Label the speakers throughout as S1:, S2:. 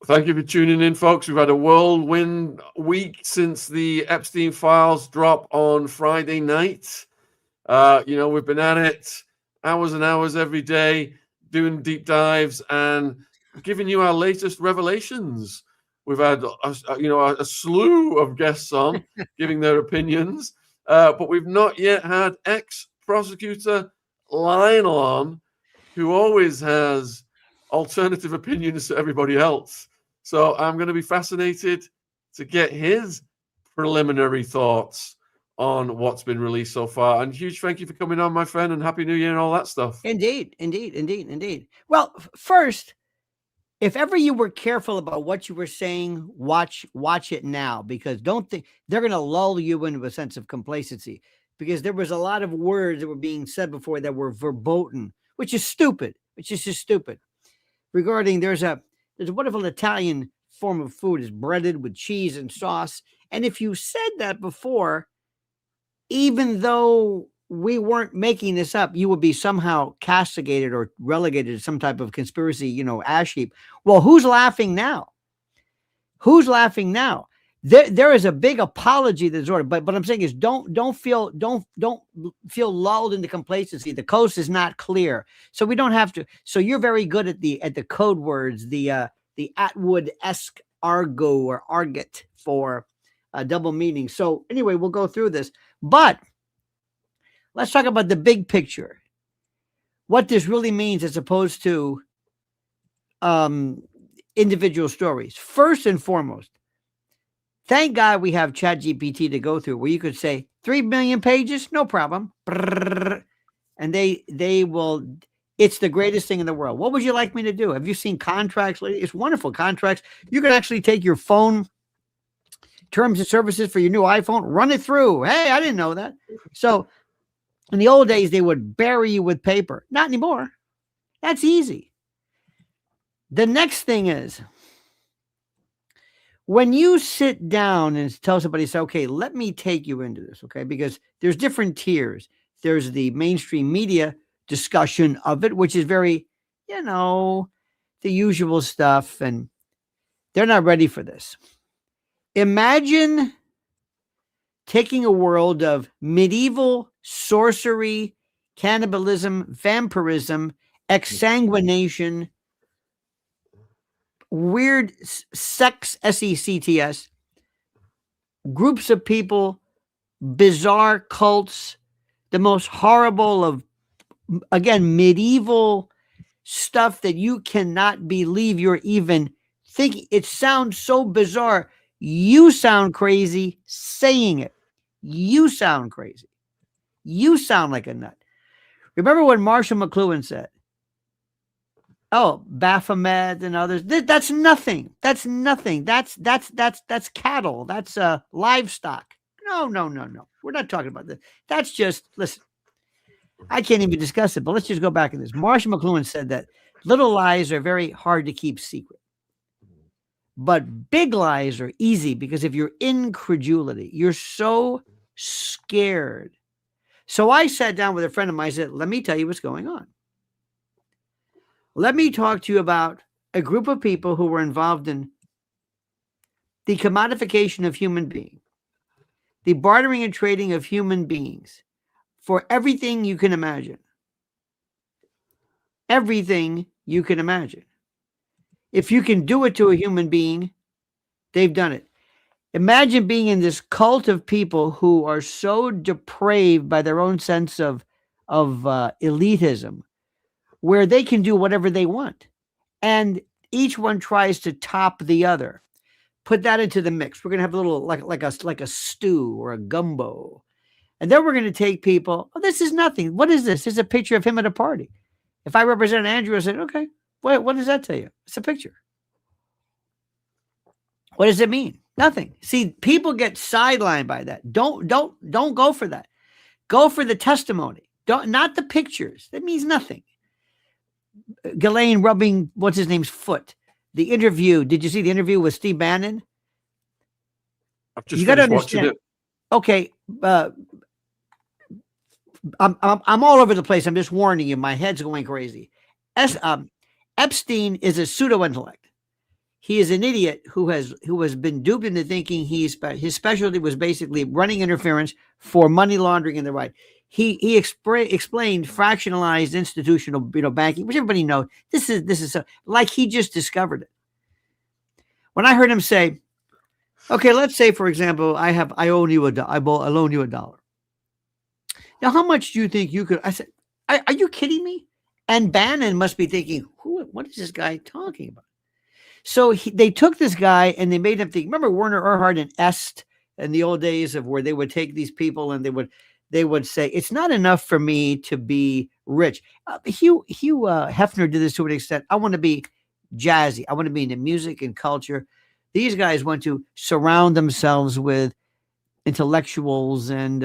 S1: Thank you for tuning in, folks. We've had a whirlwind week since the Epstein files drop on Friday night. We've been at it hours and hours every day, doing deep dives and giving you our latest revelations. We've had a slew of guests on giving their opinions, but we've not yet had ex-prosecutor LIONEL on, who always has alternative opinions to everybody else. So I'm going to be fascinated to get his preliminary thoughts on what's been released so far. And huge thank you for coming on, my friend, and Happy New Year and all that stuff.
S2: Indeed. Well, first, if ever you were careful about what you were saying, watch it now, because don't think they're going to lull you into a sense of complacency, because there was a lot of words that were being said before that were verboten, which is stupid, just stupid. Regarding there's a wonderful Italian form of food is breaded with cheese and sauce. And if you said that before, even though we weren't making this up, you would be somehow castigated or relegated to some type of conspiracy, ash heap. Well, who's laughing now? There is a big apology that's ordered, but what I'm saying is don't feel lulled into complacency. The coast is not clear, so we don't have to. So you're very good at the code words, the Attwood-esque argot or argot for double meaning. So anyway, we'll go through this, but let's talk about the big picture. What this really means as opposed to individual stories. First and foremost, thank God we have ChatGPT to go through where you could say 3 million pages, no problem. And they will, it's the greatest thing in the world. What would you like me to do? Have you seen contracts? It's wonderful contracts. You can actually take your phone terms and services for your new iPhone, run it through. Hey, I didn't know that. So in the old days, they would bury you with paper. Not anymore. That's easy. The next thing is, when you sit down and tell somebody, say, okay, let me take you into this, okay? Because there's different tiers. There's the mainstream media discussion of it, which is very, the usual stuff, and they're not ready for this. Imagine taking a world of medieval sorcery, cannibalism, vampirism, exsanguination, weird sex, SECTS, groups of people, bizarre cults, the most horrible of, again, medieval stuff that you cannot believe you're even thinking. It sounds so bizarre. You sound crazy saying it. You sound crazy. You sound like a nut. Remember when Marshall McLuhan said, oh, Baphomet and others, that's nothing. That's nothing. That's cattle. That's livestock. No. We're not talking about this. That's just, listen, I can't even discuss it, but let's just go back to this. Marshall McLuhan said that little lies are very hard to keep secret. But big lies are easy because of your incredulity. You're so scared. So I sat down with a friend of mine and said, let me tell you what's going on. Let me talk to you about a group of people who were involved in the commodification of human beings, the bartering and trading of human beings for everything you can imagine. Everything you can imagine. If you can do it to a human being, they've done it. Imagine being in this cult of people who are so depraved by their own sense of elitism, where they can do whatever they want. And each one tries to top the other. Put that into the mix. We're going to have a little, like a stew or a gumbo. And then we're going to take people, oh, this is nothing. What is this? It's a picture of him at a party. If I represent Andrew, I said, okay, what does that tell you? It's a picture. What does it mean? Nothing. See, people get sidelined by that. Don't go for that. Go for the testimony. Not the pictures. That means nothing. Ghislaine rubbing what's his name's foot. The interview. Did you see the interview with Steve Bannon?
S1: I've just finished watching it.
S2: Okay, I'm all over the place. I'm just warning you. My head's going crazy. Epstein is a pseudo intellect. he is an idiot who has been duped into thinking his specialty was basically running interference for money laundering in the right. He explained fractionalized institutional banking, which everybody knows. This is like he just discovered it. When I heard him say, okay, let's say for example, I loan you $1. Now, how much do you think you could? I said, are you kidding me? And Bannon must be thinking, what is this guy talking about? So they took this guy and they made him think. Remember Werner Erhard and Est in the old days of where they would take these people and they would say, it's not enough for me to be rich. Hugh Hefner did this to an extent. I want to be jazzy. I want to be into music and culture. These guys want to surround themselves with intellectuals and,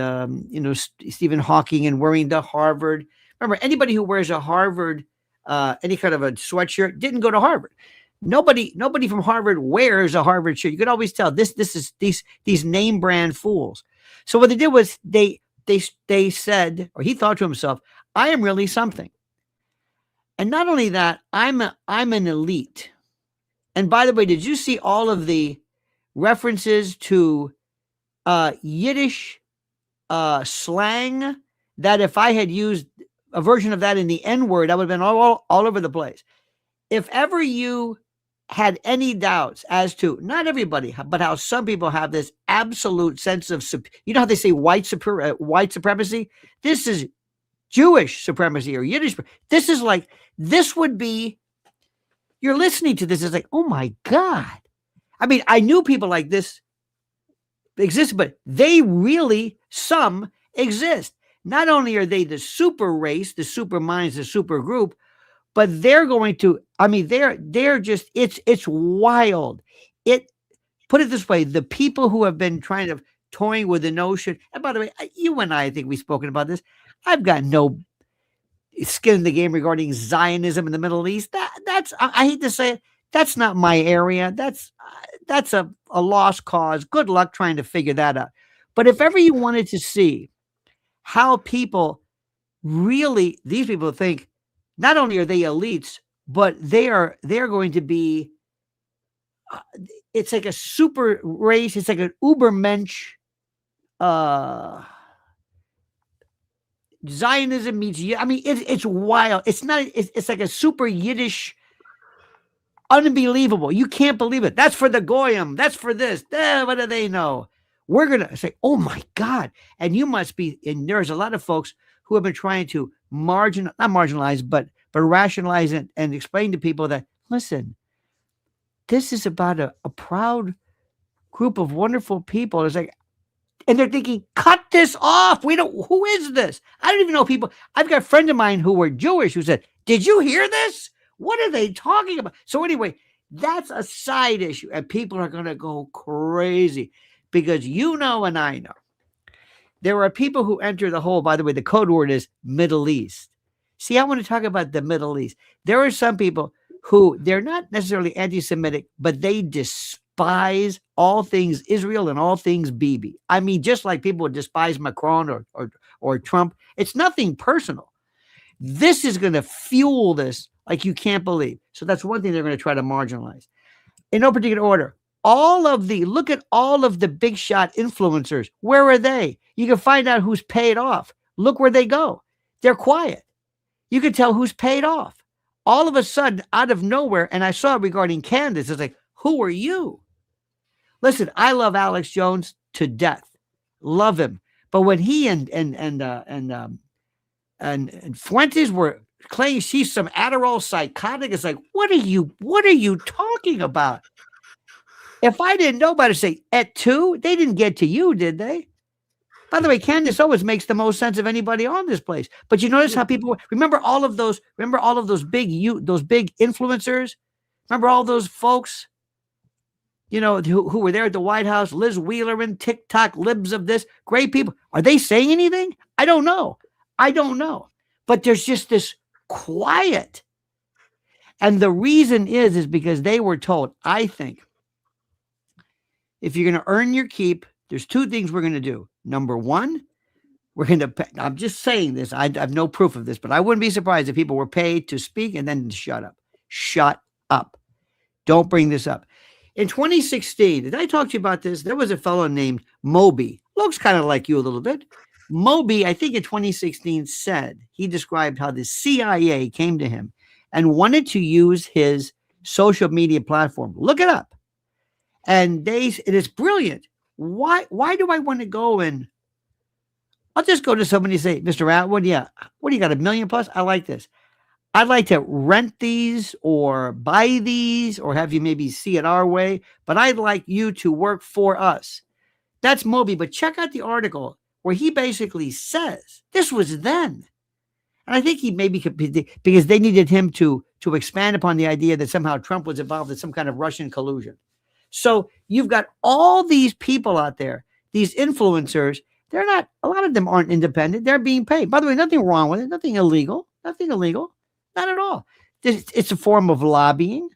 S2: Stephen Hawking and wearing the Harvard. Remember, anybody who wears a Harvard, any kind of a sweatshirt didn't go to Harvard. Nobody from Harvard wears a Harvard shirt. You could always tell this is these name brand fools. So what they did was they said, or he thought to himself, I am really something. And not only that, I'm an elite. And by the way, did you see all of the references to Yiddish slang that if I had used a version of that in the N-word, I would have been all over the place. If ever you had any doubts as to, not everybody, but how some people have this absolute sense of, how they say white supremacy? This is Jewish supremacy or Yiddish. This would be, you're listening to this, it's like, oh my God. I mean, I knew people like this existed, but they really, some exist. Not only are they the super race, the super minds, the super group, but they're going to, they're just, it's wild. Put it this way, the people who have been trying to toying with the notion, and by the way, you and I think we've spoken about this. I've got no skin in the game regarding Zionism in the Middle East. That's, I hate to say it, that's not my area. That's a lost cause. Good luck trying to figure that out. But if ever you wanted to see how people really, these people think, not only are they elites, but they're going to be, it's like a super race. It's like an Ubermensch. Zionism meets, it's wild. It's like a super Yiddish, unbelievable. You can't believe it. That's for the Goyim. That's for this. What do they know? We're going to say, oh my God. And you must be, and there's a lot of folks who have been trying to not marginalize, but rationalize it and explain to people that, listen, this is about a proud group of wonderful people. It's like, and they're thinking, cut this off. Who is this? I don't even know people. I've got a friend of mine who were Jewish who said, did you hear this? What are they talking about? So anyway, that's a side issue. And people are going to go crazy because and I know there are people who enter the whole, by the way, the code word is Middle East. See, I want to talk about the Middle East. There are some people who they're not necessarily anti-Semitic, but they despise all things Israel and all things Bibi. I mean, just like people would despise Macron or Trump. It's nothing personal. This is going to fuel this like you can't believe. So that's one thing they're going to try to marginalize. In no particular order, look at all of the big shot influencers. Where are they? You can find out who's paid off. Look where they go. They're quiet. You can tell who's paid off. All of a sudden, out of nowhere, and I saw it regarding Candace, it's like, who are you? Listen, I love Alex Jones to death. Love him. But when he and Fuentes were claiming she's some Adderall psychotic, it's like, what are you talking about? If I didn't know about it, say at 2, they didn't get to you, did they? By the way, Candace Owens makes the most sense of anybody on this place. But you notice how people remember all of those big influencers? Remember all those folks, who were there at the White House, Liz Wheeler and TikTok libs of this, great people. Are they saying anything? I don't know. But there's just this quiet. And the reason is because they were told, I think, if you're going to earn your keep, there's 2 things we're going to do. Number 1, we're going to, I'm just saying this. I have no proof of this, but I wouldn't be surprised if people were paid to speak and then shut up. Shut up. Don't bring this up. In 2016, did I talk to you about this? There was a fellow named Moby. Looks kind of like you a little bit. Moby, I think in 2016 said, he described how the CIA came to him and wanted to use his social media platform. Look it up. And it is brilliant. Why do I want to go and I'll just go to somebody and say, Mr. Attwood, yeah, what do you got, 1 million plus? I like this. I'd like to rent these or buy these or have you maybe see it our way, but I'd like you to work for us. That's Moby, but check out the article where he basically says this was then. And I think he maybe could be, because they needed him to expand upon the idea that somehow Trump was involved in some kind of Russian collusion. So you've got all these people out there, these influencers. They're not, a lot of them aren't independent. They're being paid. By the way, nothing wrong with it. Nothing illegal. Not at all. It's a form of lobbying.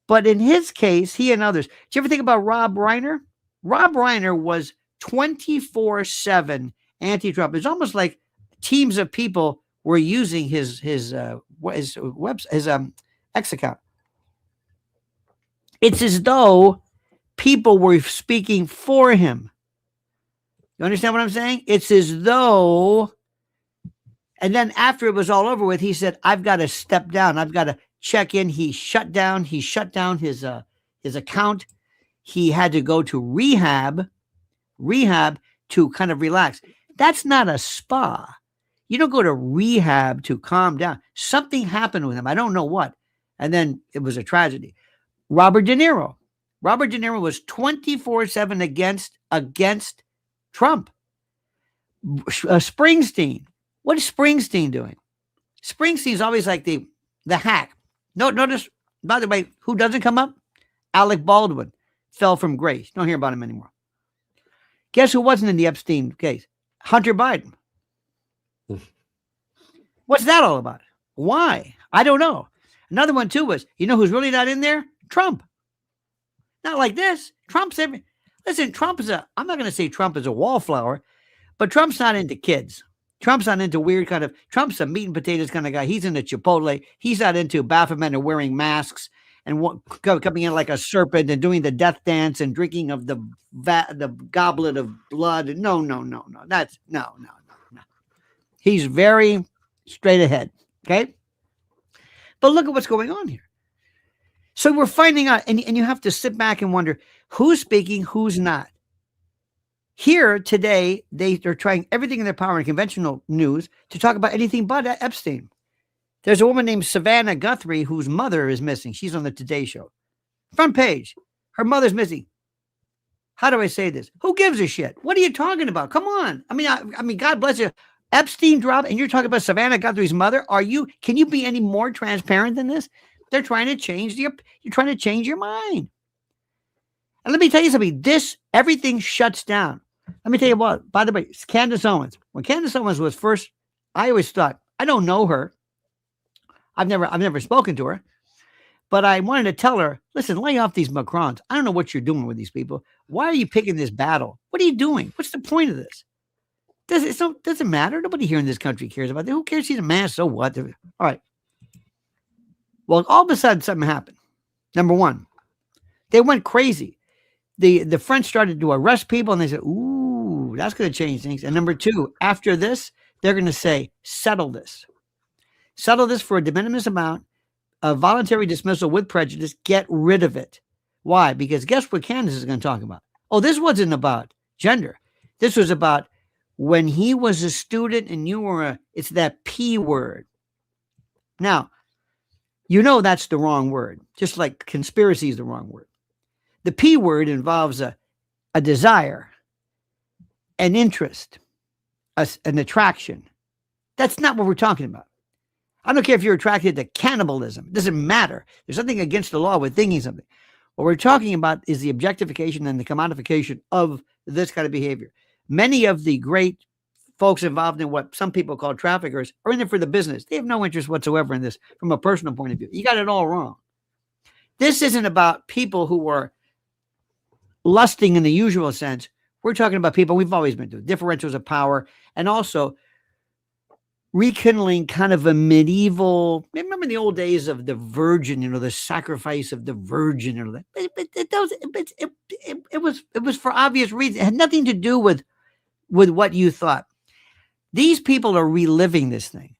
S2: But in his case, he and others. Do you ever think about Rob Reiner? Rob Reiner was 24/7 anti-Trump. It's almost like teams of people were using his X account. It's as though people were speaking for him. You understand what I'm saying? It's as though, and then after it was all over with, he said, I've got to step down. I've got to check in. He shut down his account. He had to go to rehab to kind of relax. That's not a spa. You don't go to rehab to calm down. Something happened with him. I don't know what. And then it was a tragedy. Robert De Niro was 24/7 against Trump. Springsteen. What is Springsteen doing? Springsteen's always like the hack. Notice, by the way, who doesn't come up? Alec Baldwin fell from grace. Don't hear about him anymore. Guess who wasn't in the Epstein case? Hunter Biden. What's that all about? Why? I don't know. Another one too was, you know who's really not in there? Trump. Not like this. Listen, I'm not going to say Trump is a wallflower, but Trump's not into kids. Trump's not into weird Trump's a meat and potatoes kind of guy. He's into Chipotle. He's not into Baphomet and wearing masks and coming in like a serpent and doing the death dance and drinking of the goblet of blood. No. That's no. He's very straight ahead. Okay. But look at what's going on here. So we're finding out, and you have to sit back and wonder who's speaking, who's not. Here today, they're trying everything in their power in conventional news to talk about anything but Epstein. There's a woman named Savannah Guthrie whose mother is missing. She's on the Today Show. Front page. Her mother's missing. How do I say this? Who gives a shit? What are you talking about? Come on. I mean, God bless you. Epstein dropped, and you're talking about Savannah Guthrie's mother. Can you be any more transparent than this? They're trying to change you're trying to change your mind. And let me tell you something. Everything shuts down. Let me tell you what, by the way, Candace Owens. When Candace Owens was first, I always thought, I don't know her. I've never spoken to her, but I wanted to tell her, listen, lay off these Macrons. I don't know what you're doing with these people. Why are you picking this battle? What are you doing? What's the point of this? Doesn't matter. Nobody here in this country cares about that. Who cares? He's a man. So what? All right. Well, all of a sudden, something happened. Number one, they went crazy. The French started to arrest people, and they said, ooh, that's going to change things. And number two, after this, they're going to say, settle this. Settle this for a de minimis amount, a voluntary dismissal with prejudice, get rid of it. Why? Because guess what Candace is going to talk about? Oh, this wasn't about gender. This was about when he was a student and you were it's that P word. Now, you know that's the wrong word, just like conspiracy is the wrong word. The P word involves a desire, an interest, an attraction. That's not what we're talking about. I don't care if you're attracted to cannibalism. It doesn't matter. There's something against the law with thinking something. What we're talking about is the objectification and the commodification of this kind of behavior. Many of the great folks involved in what some people call traffickers are in it for the business. They have no interest whatsoever in this from a personal point of view. You got it all wrong. This isn't about people who are lusting in the usual sense. We're talking about people we've always been doing, differentials of power, and also rekindling kind of a medieval. Remember the old days of the Virgin, the sacrifice of the Virgin, it was for obvious reasons. It had nothing to do with what you thought. These people are reliving this thing.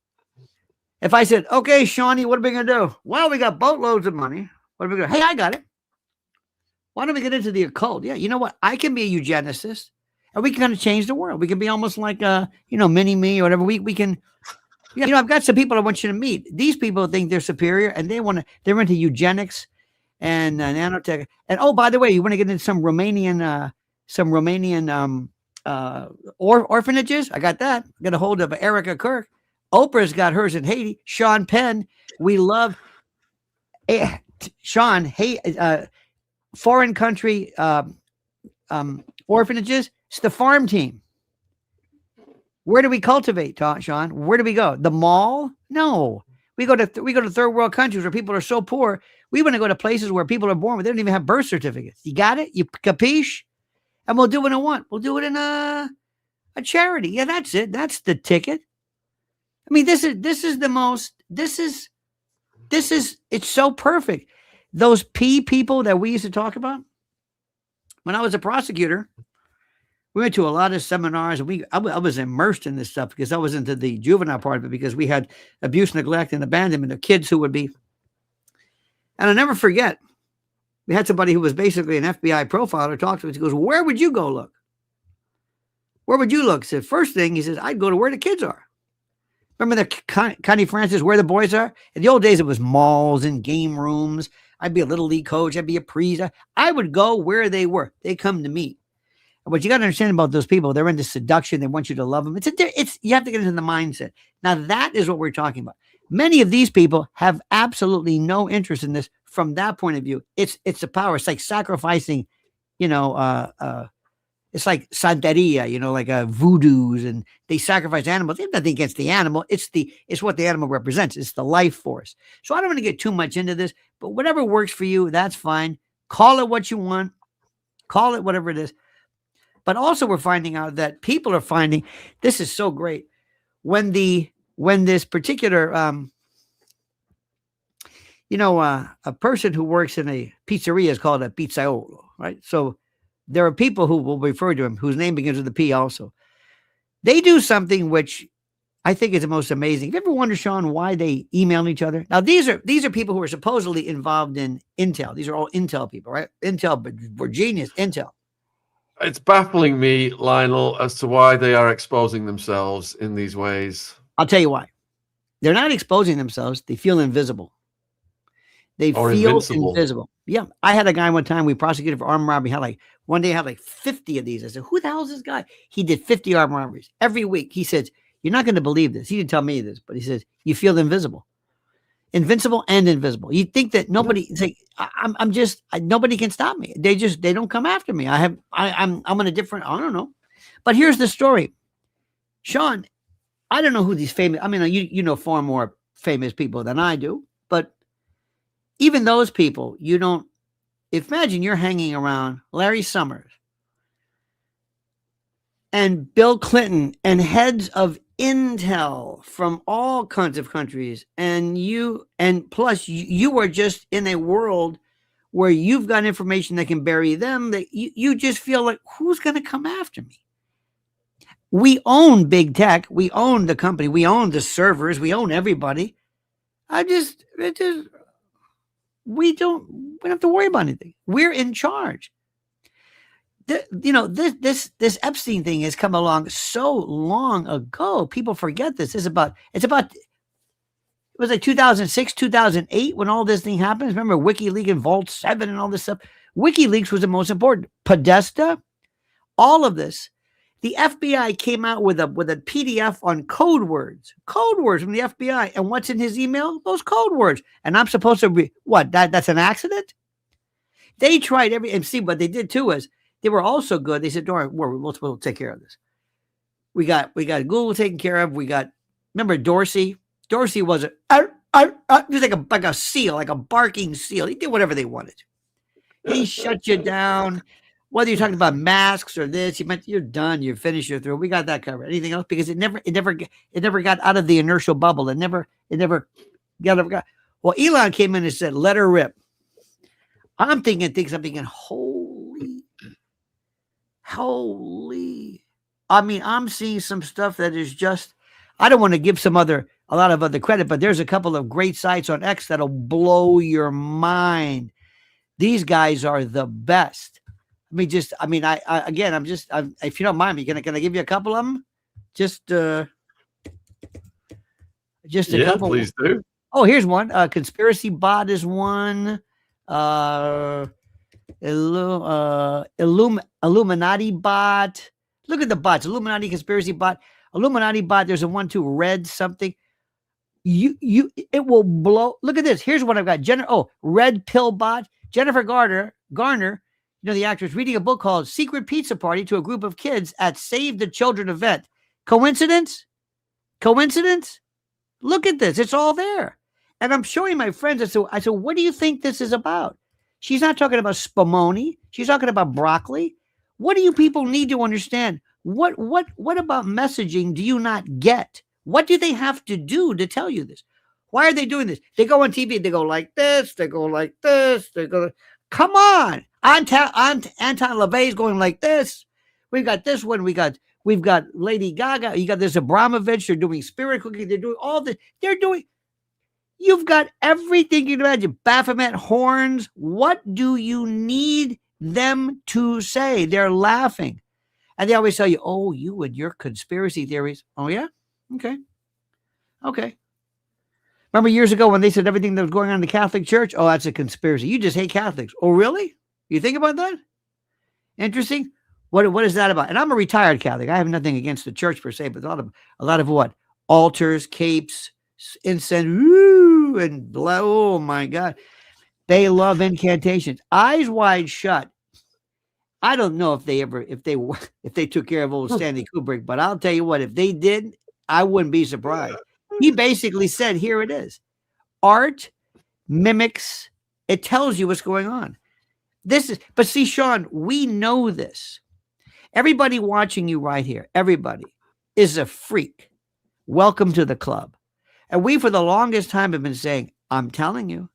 S2: If I said, okay, Shawnee, what are we going to do? Well, we got boatloads of money. What are we going to do? Hey, I got it. Why don't we get into the occult? Yeah, you know what? I can be a eugenicist, and we can kind of change the world. We can be almost like mini me or whatever. We can, I've got some people I want you to meet. These people think they're superior, and they're into eugenics and nanotech. And oh, by the way, you want to get into some Romanian orphanages? I got that. Got a hold of Erica Kirk. Oprah's got hers in Haiti. Sean Penn. We love Shaun. Hey, foreign country orphanages. It's the farm team. Where do we cultivate, Shaun? Where do we go? The mall? No. We go to third world countries where people are so poor. We want to go to places where people are born where they don't even have birth certificates. You got it? You capiche? And we'll do it in what? We'll do it in a charity. Yeah, that's it. That's the ticket. I mean, this is it's so perfect. Those people that we used to talk about, when I was a prosecutor, we went to a lot of seminars, and I was immersed in this stuff because I was into the juvenile part of it, because we had abuse, neglect, and abandonment of kids who would be. And I'll never forget, we had somebody who was basically an FBI profiler talk to us. He goes, where would you go look? Where would you look? He said, first thing, he says, I'd go to where the kids are. Remember the Connie Francis, where the boys are? In the old days, it was malls and game rooms. I'd be a little league coach. I'd be a priest. I would go where they were. They come to me. And what you got to understand about those people, they're into seduction. They want you to love them. You have to get into the mindset. Now, that is what we're talking about. Many of these people have absolutely no interest in this from that point of view. It's a power. It's like sacrificing, it's like Santeria, like voodoos, and they sacrifice animals. They have nothing against the animal. It's what the animal represents. It's the life force. So I don't want to get too much into this, but whatever works for you, that's fine. Call it what you want. Call it whatever it is. But also we're finding out that people are finding, this is so great. When this particular, a person who works in a pizzeria is called a pizzaiolo, right? So there are people who will refer to him whose name begins with a P also. They do something which I think is the most amazing. Have you ever wondered, Shaun, why they email each other? Now, these are people who are supposedly involved in intel. These are all intel people, right? Intel, but we're genius, intel.
S1: It's baffling me, Lionel, as to why they are exposing themselves in these ways.
S2: I'll tell you why. They're not exposing themselves. They feel invisible. They feel invisible. Yeah. I had a guy one time we prosecuted for armed robbery. One day I had like 50 of these. I said, who the hell is this guy? He did 50 armed robberies every week. He said, you're not going to believe this. He didn't tell me this, but he says, you feel invisible. Invincible and invisible. You think that nobody, it's like, nobody can stop me. They don't come after me. I'm on a different, I don't know. But here's the story. Shaun, I don't know who these famous, I mean, you know far more famous people than I do, but even those people, you don't, imagine you're hanging around Larry Summers and Bill Clinton and heads of intel from all kinds of countries, and plus you are just in a world where you've got information that can bury them, that you just feel like, who's going to come after me? We own big tech. We own the company. We own the servers. We own everybody. We don't have to worry about anything. We're in charge. This Epstein thing has come along so long ago. People forget this. It was like 2006, 2008 when all this thing happens. Remember WikiLeaks and Vault 7 and all this stuff? WikiLeaks was the most important. Podesta, all of this. The FBI came out with a PDF on code words from the FBI. And what's in his email? Those code words. And I'm supposed to be, what, that's an accident? They tried and see what they did too is, they were also good. They said, don't worry, we'll take care of this. We got Google taken care of. Remember Dorsey? Dorsey was he was like a seal, like a barking seal. He did whatever they wanted. He shut you down. Whether you're talking about masks or this, you're done. You're finished. You're through. We got that covered. Anything else? Because it never got out of the inertial bubble. It never got. Well, Elon came in and said, "Let her rip." I'm thinking, holy. I mean, I'm seeing some stuff that is just. I don't want to give a lot of other credit, but there's a couple of great sites on X that'll blow your mind. These guys are the best. I if you don't mind me, can I give you a couple of them? Just a couple.
S1: Please do.
S2: Oh, here's one. Conspiracy Bot is one. Illuminati Bot. Look at the bots. Illuminati Conspiracy Bot. Illuminati Bot. There's a one too. Red something. It will blow. Look at this. Here's what I've got. Red Pill Bot. Jennifer Garner, the actress, reading a book called Secret Pizza Party to a group of kids at Save the Children event. Coincidence? Look at this. It's all there. And I'm showing my friends. I said, what do you think this is about? She's not talking about spumoni. She's talking about broccoli. What do you people need to understand? What about messaging do you not get? What do they have to do to tell you this? Why are they doing this? They go on TV. They go like this. They go like this. They go. Come on. Anton LaVey is going like this. We've got this one. We've got Lady Gaga. You got this Abramovich. They're doing spirit cooking. They're doing all this. You've got everything you can imagine. Baphomet horns. What do you need them to say? They're laughing. And they always tell you, oh, you and your conspiracy theories. Oh, yeah? Okay. Remember years ago when they said everything that was going on in the Catholic Church? Oh, that's a conspiracy. You just hate Catholics. Oh, really? You think about that? Interesting. What is that about? And I'm a retired Catholic. I have nothing against the church per se, but a lot of what? Altars, capes, incense, and oh my God. They love incantations. Eyes wide shut. I don't know if they took care of old Stanley Kubrick, but I'll tell you what, if they did, I wouldn't be surprised. He basically said, here it is. Art mimics, it tells you what's going on. But see, Shaun, we know this. Everybody watching you right here, everybody is a freak. Welcome to the club. And we, for the longest time, have been saying, I'm telling you.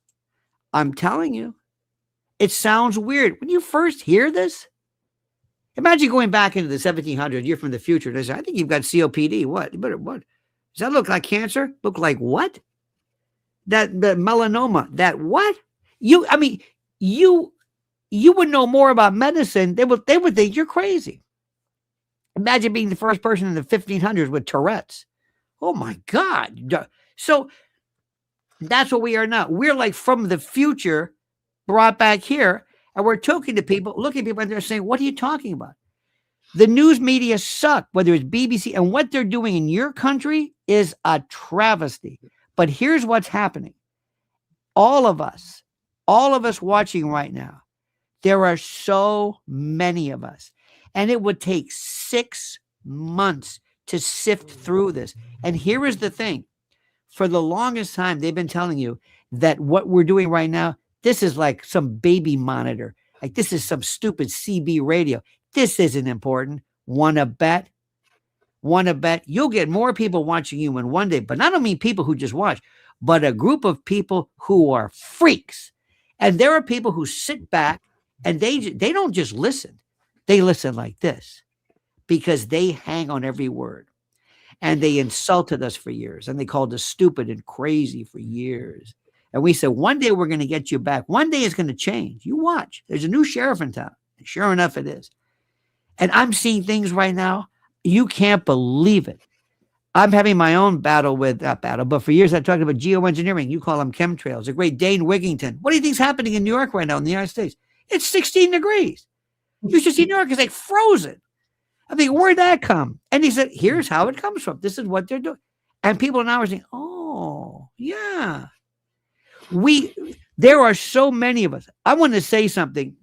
S2: It sounds weird. When you first hear this, imagine going back into the 1700s, you're from the future. And they say, I think you've got COPD. What? What? Does that look like cancer? Look like what? The melanoma. That what? You would know more about medicine. They would think you're crazy. Imagine being the first person in the 1500s with Tourette's. Oh my God. So that's what we are now. We're like from the future brought back here, and we're talking to people, looking at people, and they're saying, what are you talking about? The news media suck, whether it's BBC, and what they're doing in your country is a travesty. But here's what's happening. All of us watching right now, there are so many of us, and it would take 6 months to sift through this. And here is the thing. For the longest time, they've been telling you that what we're doing right now, this is like some baby monitor. Like this is some stupid CB radio. This isn't important. Wanna bet? You'll get more people watching you in one day. But I don't mean people who just watch, but a group of people who are freaks. And there are people who sit back and they don't just listen. They listen like this because they hang on every word. And they insulted us for years. And they called us stupid and crazy for years. And we said, one day we're going to get you back. One day it's going to change. You watch. There's a new sheriff in town. And sure enough, it is. And I'm seeing things right now. You can't believe it. I'm having my own battle with that battle. But for years, I talked about geoengineering. You call them chemtrails. The great Dane Wigington. What do you think's happening in New York right now in the United States? It's 16 degrees. You should see New York is like frozen. I think, where'd that come? And he said, here's how it comes from. This is what they're doing. And people now are saying, oh, yeah. There are so many of us. I want to say something.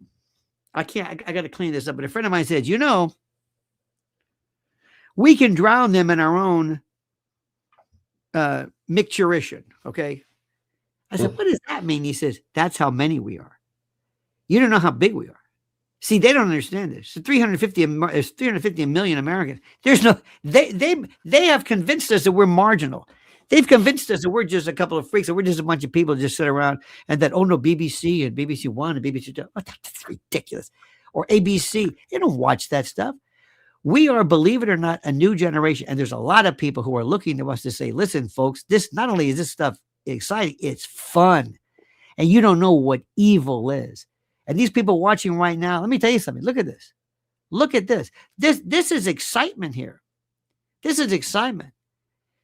S2: I got to clean this up. But a friend of mine said, we can drown them in our own micturition. Okay. I said, what does that mean? He says, that's how many we are. You don't know how big we are. See, they don't understand this. So 350 million Americans. There's no they have convinced us that we're marginal. They've convinced us that we're just a couple of freaks, that we're just a bunch of people just sit around and that, oh no, BBC and BBC One and BBC Two. Oh, that's ridiculous. Or ABC. They don't watch that stuff. We are, believe it or not, a new generation. And there's a lot of people who are looking to us to say, listen, folks, this not only is this stuff exciting, it's fun. And you don't know what evil is. And these people watching right now, let me tell you something. Look at this. Look at this. This is excitement here. This is excitement.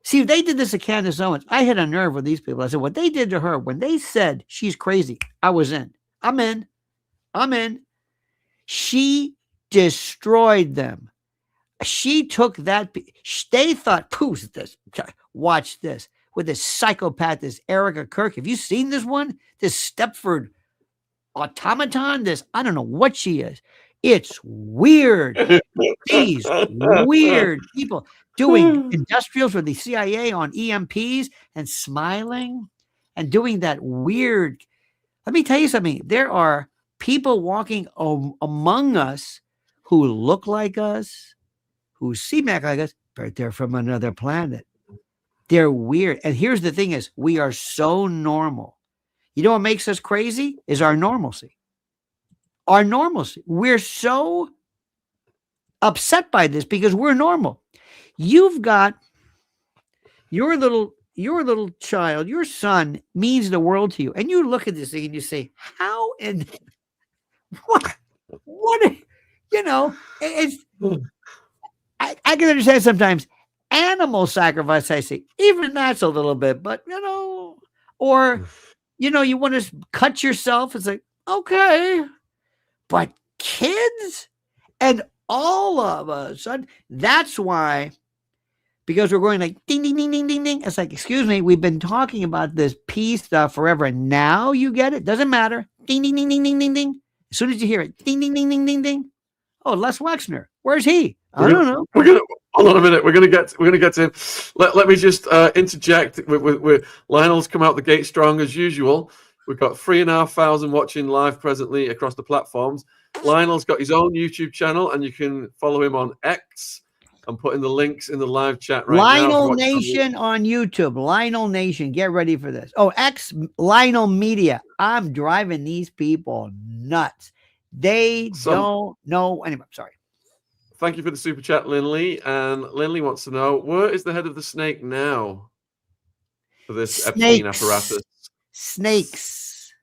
S2: See, if they did this to Candace Owens, I hit a nerve with these people. I said, what they did to her, when they said she's crazy, I was in. I'm in. She destroyed them. She took that. They thought, who's this? Watch this. With this psychopath, this Erica Kirk. Have you seen this one? This Stepford automaton? This, I don't know what she is. It's weird. These weird people doing industrials with the CIA on EMPs and smiling and doing that weird. Let me tell you something. There are people walking among us who look like us, who seem like us, but they're from another planet. They're weird. And here's the thing is, we are so normal. You know what makes us crazy is our normalcy. Our normalcy. We're so upset by this because we're normal. You've got your little child, your son means the world to you. And you look at this thing and you say, how and what, you know, it's, I can understand sometimes animal sacrifice. I say, even that's a little bit, but you know, or, you know, you want to cut yourself. It's like, okay, but kids and all of a sudden, that's why, because we're going like ding, ding, ding, ding, ding, ding. It's like, excuse me, we've been talking about this peace stuff forever. And now you get it. Doesn't matter. Ding, ding, ding, ding, ding, ding, ding. As soon as you hear it, ding, ding, ding, ding, ding, ding. Oh, Les Wexner. Where's he? I don't know.
S1: Hold on a minute. We're gonna get to him. Let me just interject. With Lionel's come out the gate strong as usual. We've got 3,500 watching live presently across the platforms. Lionel's got his own YouTube channel, and you can follow him on X. I'm putting the links in the live chat right now.
S2: Lionel Nation on YouTube. Lionel Nation. Get ready for this. Oh, X Lionel Media. I'm driving these people nuts. They don't know anymore. Sorry.
S1: Thank you for the super chat, Linley. And Linley wants to know, where is the head of the snake now for this Epstein apparatus?
S2: Snakes,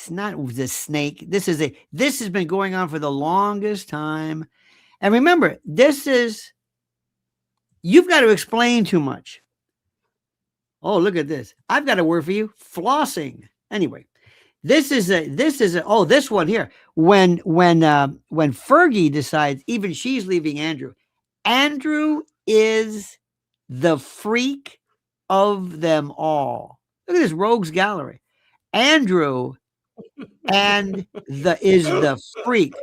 S2: not the snake. This has been going on for the longest time. And remember, you've got to explain too much. Oh, look at this. I've got a word for you. Flossing. Anyway, this one here. When Fergie decides, even she's leaving Andrew. Andrew is the freak of them all. Look at this rogues gallery. Andrew is the freak.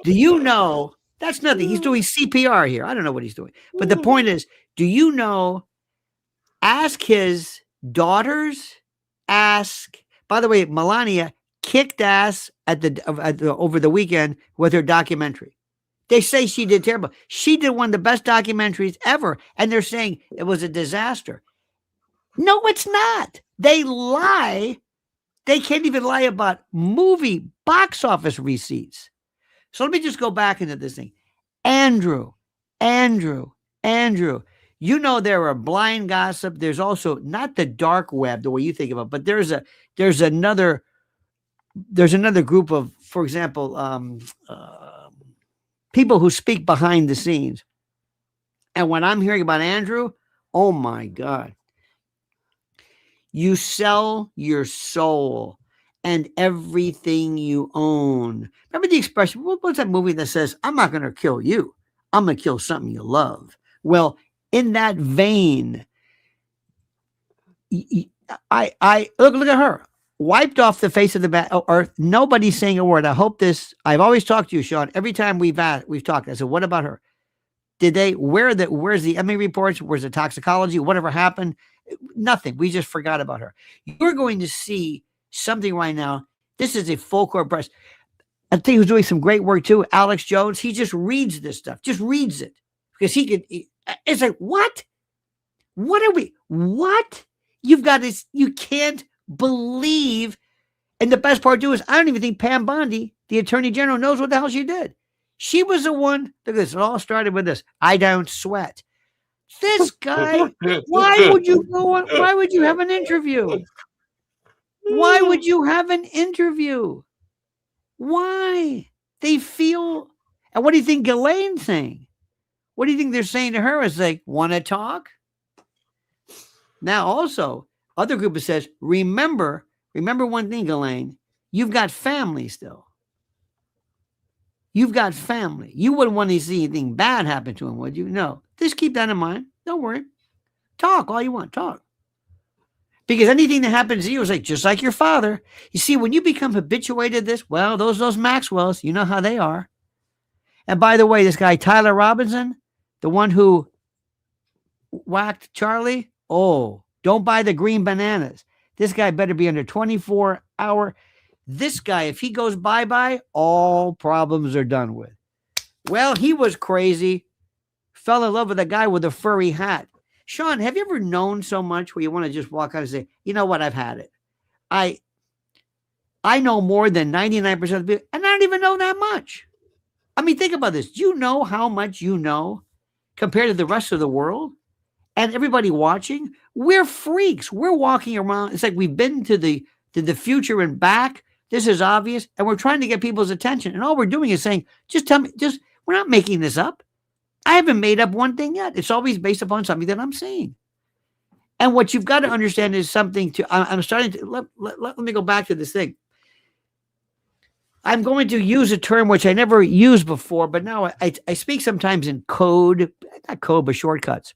S2: Do you know? That's nothing. He's doing CPR here. I don't know what he's doing. But the point is, do you know, ask his daughters, by the way, Melania kicked ass over the weekend with her documentary. They say she did terrible. She did one of the best documentaries ever. And they're saying it was a disaster. No, it's not. They lie. They can't even lie about movie box office receipts. So let me just go back into this thing. Andrew. You know, there are blind gossip. There's also not the dark web, the way you think about it, but there's another group of, for example, people who speak behind the scenes. And when I'm hearing about Andrew, oh my God. You sell your soul and everything you own. Remember the expression, what's that movie that says, I'm not going to kill you. I'm going to kill something you love. Well, in that vein, I look at her, wiped off the face of the earth. Nobody's saying a word. I hope this, I've always talked to you, Shaun. Every time we've talked, I said, what about her? Where's the Emmy reports? Where's the toxicology? Whatever happened? Nothing. We just forgot about her. You're going to see something right now. This is a full court press. I think who's doing some great work too, Alex Jones. He just reads this stuff, just reads it because it's like, what? What are we? What? You've got this. You can't believe. And the best part too is I don't even think Pam Bondi, the Attorney General, knows what the hell she did. She was the one. Look at this. It all started with this. I don't sweat. This guy. Why would you go on? Why would you have an interview? Why would you have an interview? Why? They feel. And what do you think Ghislaine's saying? What do you think they're saying to her? Is like, want to talk? Now, also, other group says, remember one thing, Ghislaine, you've got family still. You've got family. You wouldn't want to see anything bad happen to him, would you? No. Just keep that in mind. Don't worry. Talk all you want. Talk. Because anything that happens to you is like, just like your father. You see, when you become habituated to this, well, those Maxwells, you know how they are. And by the way, this guy, Tyler Robinson, the one who whacked Charlie, oh, don't buy the green bananas. This guy better be under 24-hour. This guy, if he goes bye-bye, all problems are done with. Well, he was crazy. Fell in love with a guy with a furry hat. Shaun, have you ever known so much where you want to just walk out and say, you know what, I've had it. I know more than 99% of the people, and I don't even know that much. I mean, think about this. Do you know how much you know compared to the rest of the world? And everybody watching, we're freaks. We're walking around. It's like we've been to the future and back. This is obvious. And we're trying to get people's attention. And all we're doing is saying, just tell me, we're not making this up. I haven't made up one thing yet. It's always based upon something that I'm saying. And what you've got to understand is something I'm starting to, let me go back to this thing. I'm going to use a term which I never used before, but now I speak sometimes in code, not code, but shortcuts.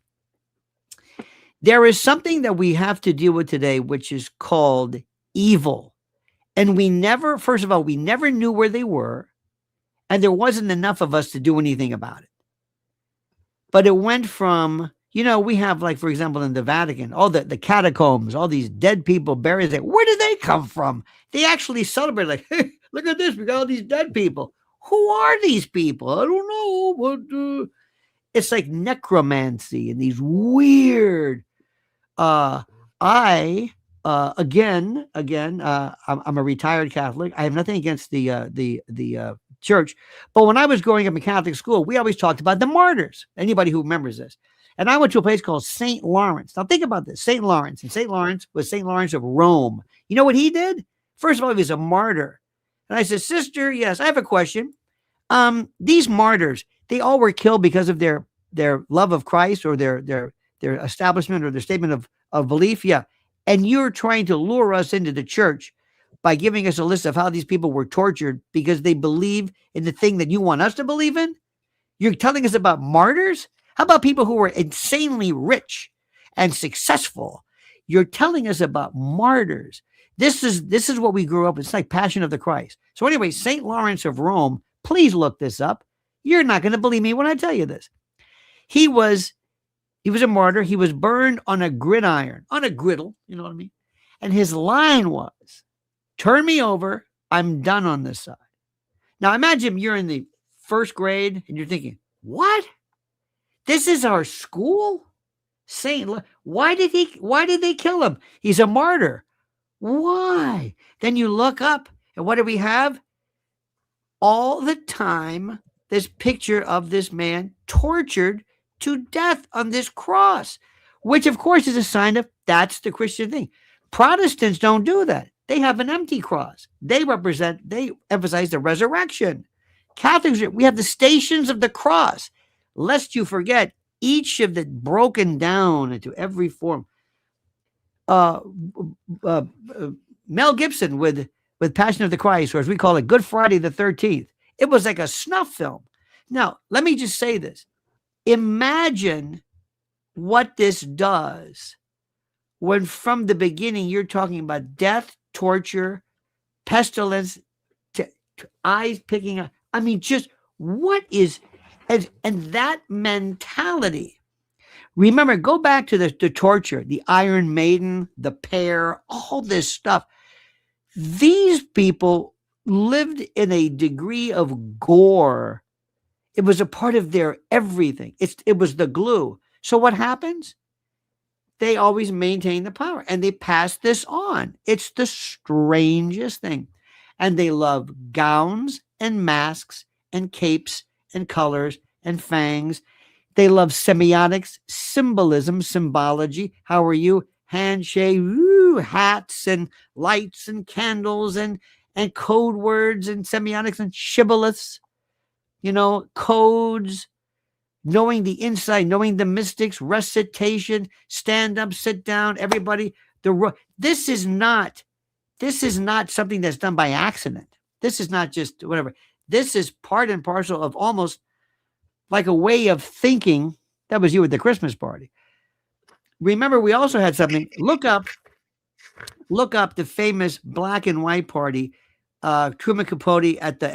S2: There is something that we have to deal with today, which is called evil. And first of all, we never knew where they were. And there wasn't enough of us to do anything about it. But it went from, we have, like, for example, in the Vatican, all the catacombs, all these dead people buried there. Where did they come from? They actually celebrate, like, hey, look at this. We got all these dead people. Who are these people? I don't know. But it's like necromancy and these weird. I'm a retired Catholic. I have nothing against the church, but when I was growing up in Catholic school, we always talked about the martyrs. Anybody who remembers this? And I went to a place called St. Lawrence. Now think about this: St. Lawrence, and St. Lawrence was St. Lawrence of Rome. You know what he did? First of all, he was a martyr. And I said, sister, yes, I have a question. These martyrs, they all were killed because of their love of Christ or their establishment or their statement of belief. Yeah. And you're trying to lure us into the church by giving us a list of how these people were tortured because they believe in the thing that you want us to believe in. You're telling us about martyrs? How about people who were insanely rich and successful? You're telling us about martyrs. This is what we grew up with. It's like Passion of the Christ. So anyway, St. Lawrence of Rome, please look this up. You're not going to believe me when I tell you this. He was a martyr. He was burned on a gridiron, on a griddle, you know what I mean? And his line was, turn me over. I'm done on this side. Now imagine you're in the first grade and you're thinking, what? This is our school? Why did they kill him? He's a martyr. Why? Then you look up and what do we have? All the time, this picture of this man tortured to death on this cross, which of course is a sign of that's the Christian thing. Protestants don't do that. They have an empty cross. They emphasize the resurrection. Catholics, we have the stations of the cross. Lest you forget, each of the broken down into every form. Mel Gibson with Passion of the Christ, or as we call it, Good Friday the 13th. It was like a snuff film. Now, let me just say this. Imagine what this does when from the beginning you're talking about death, torture, pestilence, to eyes picking up. I mean, just what is, and that mentality. Remember, go back to the torture, the Iron Maiden, the Pear, all this stuff. These people lived in a degree of gore. It was a part of their everything. It was the glue. So what happens? They always maintain the power and they pass this on. It's the strangest thing. And they love gowns and masks and capes and colors and fangs. They love semiotics, symbolism, symbology. How are you? Handshake, woo, hats and lights and candles and code words and semiotics and shibboleths, codes, knowing the inside, knowing the mystics, recitation, stand up, sit down, everybody. This is not something that's done by accident. This is not just whatever. This is part and parcel of almost like a way of thinking. That was you at the Christmas party. Remember, we also had something. Look up the famous black and white party, Truman Capote at the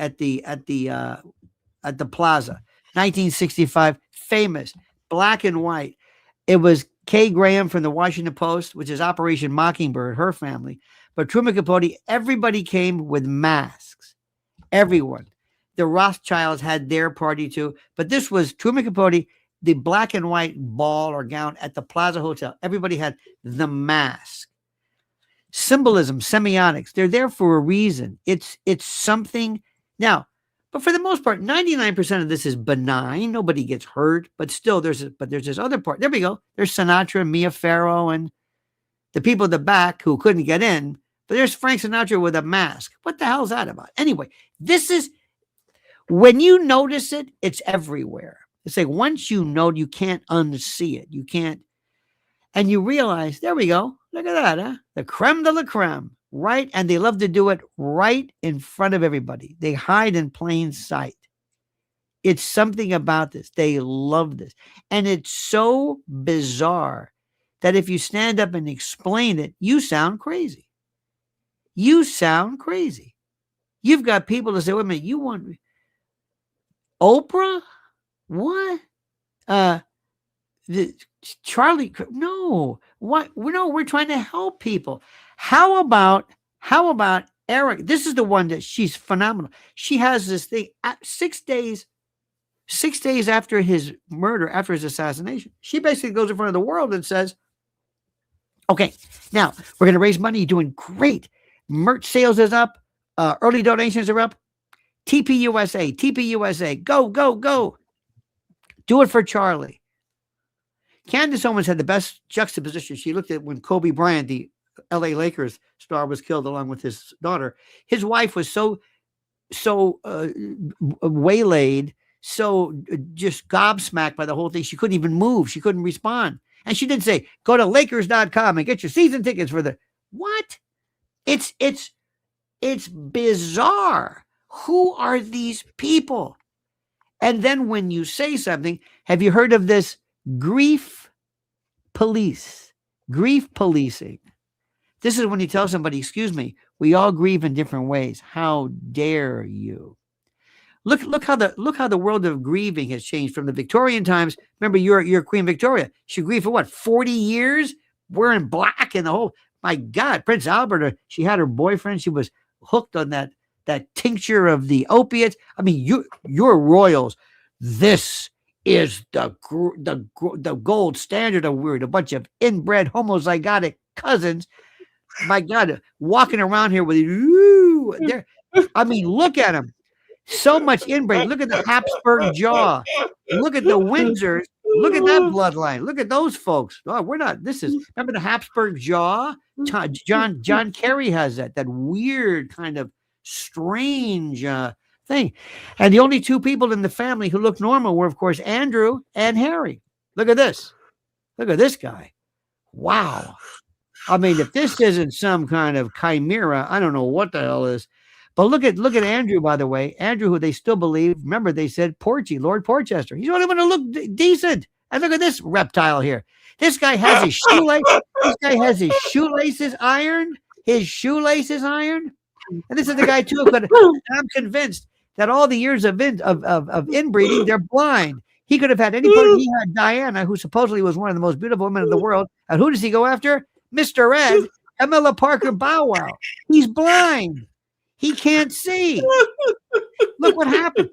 S2: Plaza, 1965. Famous black and white. It was Kay Graham from the Washington Post, which is Operation Mockingbird, her family. But Truman Capote, everybody came with masks. Everyone. The Rothschilds had their party too. But this was Truman Capote, the black and white ball or gown at the Plaza Hotel. Everybody had the mask. Symbolism, semiotics, they're there for a reason. It's something. Now, but for the most part, 99% of this is benign. Nobody gets hurt, but still there's this other part. There we go. There's Sinatra, Mia Farrow, and the people at the back who couldn't get in. But there's Frank Sinatra with a mask. What the hell is that about? Anyway, this is, when you notice it, it's everywhere. It's like once you know, you can't unsee it. You can't, and you realize, there we go. Look at that, huh? The creme de la creme, right? And they love to do it right in front of everybody. They hide in plain sight. It's something about this. They love this. And it's so bizarre that if you stand up and explain it, you sound crazy. You sound crazy. You've got people to say, wait a minute, you want Oprah? What? Charlie? No. What? No, we're trying to help people. How about Eric? This is the one that she's phenomenal. She has this thing 6 days after his murder, after his assassination. She basically goes in front of the world and says, okay, now we're going to raise money. You're doing great. Merch sales is up. Early donations are up. TPUSA. Go, go, go. Do it for Charlie. Candace Owens had the best juxtaposition. She looked at when Kobe Bryant, the LA Lakers star, was killed along with his daughter. His wife was so waylaid, so just gobsmacked by the whole thing. She couldn't even move. She couldn't respond. And she did say, go to Lakers.com and get your season tickets for the what? It's bizarre. Who are these people? And then when you say something, have you heard of this grief policing? This is when you tell somebody, excuse me, we all grieve in different ways. How dare you? Look how the world of grieving has changed from the Victorian times. Remember, you're Queen Victoria. She grieved for what, 40 years? Wearing black and the whole, my God, Prince Albert, she had her boyfriend. She was hooked on that tincture of the opiates. I mean, you're royals. This is the gold standard of weird. A bunch of inbred homozygotic cousins. My God, walking around here with I mean, look at them. So much inbred. Look at the Habsburg jaw. Look at the Windsors. Look at that bloodline. Look at those folks. Oh, remember the Habsburg jaw? John Kerry has that weird kind of strange thing. And the only two people in the family who looked normal were, of course, Andrew and Harry. Look at this. Look at this guy. Wow. I mean, if this isn't some kind of chimera, I don't know what the hell is. But look at Andrew, by the way. Andrew, who they still believe, remember they said Porchy, Lord Porchester. He's the only one to look decent. And look at this reptile here. This guy has his shoelace. This guy has his shoelaces ironed. His shoelaces ironed. And this is the guy too. But I'm convinced that all the years of inbreeding, they're blind. He could have had any part. He had Diana, who supposedly was one of the most beautiful women in the world. And who does he go after? Mr. Ed, Camilla Parker Bow Wow. He's blind. He can't see. Look what happened.